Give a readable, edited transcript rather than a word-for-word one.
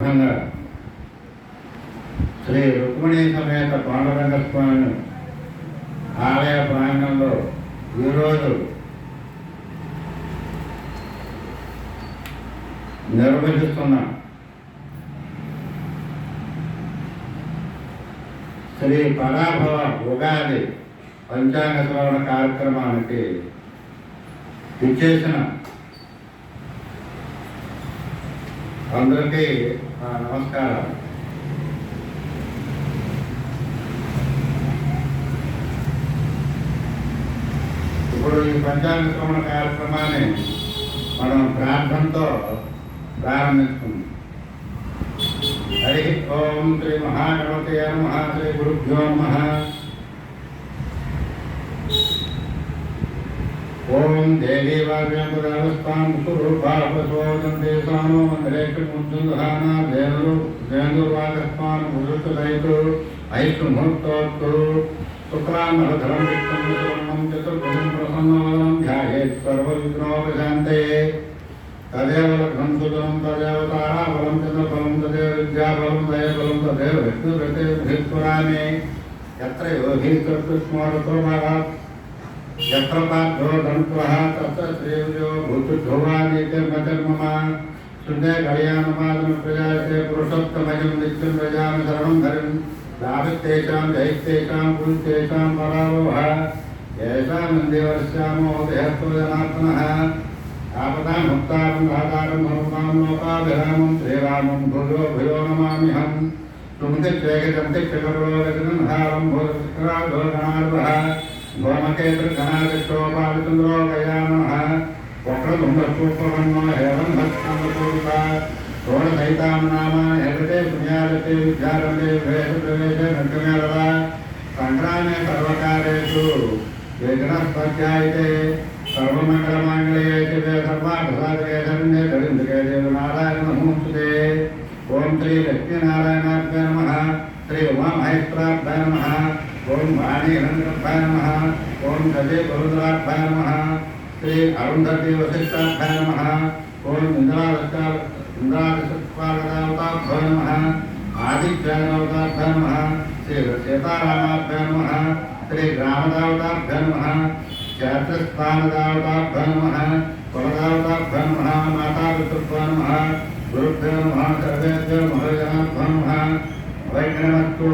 సందర్భంగా శ్రీ రుక్మిణీ సమేత పాండురంగ స్వామి ఆలయ ప్రాంగణంలో ఈరోజు నిర్వహిస్తున్న శ్రీ పరాభవ ఉగాది పంచాంగ శ్రవణ కార్యక్రమానికి ఇచ్చేసిన అందరికీ నమస్కారం. ఇప్పుడు ఈ పంచాంగ శ్రవణ కార్యక్రమాన్ని మనం ప్రార్థనతో ప్రారంభించుకుందాం. హరి ఓం శ్రీ మహాగణపతయ నమః. శ్రీ గురుభ్యో నమః. ఓం దేవీ వావ్యాం కురూపాపసోదంతే సానో మంత్రేక్షముద్దుహానా దేనుర్వాగస్మాన్ మురుతులైతు ఐష్ణుముహూర్తోత్తు శుక్లాంబరధరం విష్ణుం సువర్ణం చతుర్భుజం ప్రసన్నవదనం ధ్యాయేత్ సర్వవిఘ్నోపశాంతయే. తదేవ లగ్నం సుజనం తదేవ తారాబలం చంద్రబలం తదేవ విద్యాబలం దయబలం తదేవ విష్ణురతే బృహస్వరామే. యత్ర యోగి కృష్ణోరతో భాగాత్ యత్ర పార్థో ధనుత్వః తత్ర శ్రేయో భూతుర్భువానిత్యర్మమ శుద్ధే కళ్యాణమాదం ప్రజాయతే పురుషోత్తమయం నిత్యం ప్రజామి శరణం ధరిం లాభిస్తేషాం జైస్తేషాం పుంస్తేషాం పరావోహ ఏషాం దేవర్ష్యామో దేహస్తో జనార్దనః ఆపదాం ముక్తారం ధాతారం ధర్మాం లోకాభిరామం శ్రీరామం భూయో భూయో నమామ్యహం. తుమ్తి శ్రేగజంతి క్షగరోగజనంహారం భూరాధోగణార్వః గోమకేతృఘనాదిష్టోపాదిచంద్రో గయానః వక్రతుండూపవన్నో హేవం భక్తాంగపూరిత షోడశైతాం నామాని హేతే పుణ్యాదతే విద్యారంభే ప్రవేశ నిర్గమేళవ సంగ్రామే సర్వకారేషు విఘ్నస్పత్యాయితే సర్వమంగళమాంగళ్యే శివే సర్వార్థసాధకే శరణ్యే ధరింద్రికే దేవ నారాయణ నమోస్తుతే. ఓం శ్రీ లక్ష్మీనారాయణాభ్యై నమః. శ్రీ ఉమామహేశ్వరాభ్యై నమః. ఓం వాణి హిరణ్యభ్యాయ నమః. ఓం గజే బరుద్రాభ్యాయ నమః. శ్రీ అరుంధతి వశిష్టాభ్యాయ నమః. ఓం ఇంద్రాదిశత్వాగతావతాభ్యాయ నమః. ఆదిత్యాగతాభ్యాయ నమః. శ్రీ సీతారామాభ్యాయ నమః. శ్రీ గ్రామదావతాభ్యాయ నమః. క్షేత్రస్థానదావతాభ్యాయ నమః. కులదావతాభ్యాయ నమః. మాతాపితృభ్యాయ నమః. గురుభ్యో నమః. సర్వేభ్యో మహోజనాభ్యాయ నమః. వైష్ణవస్తు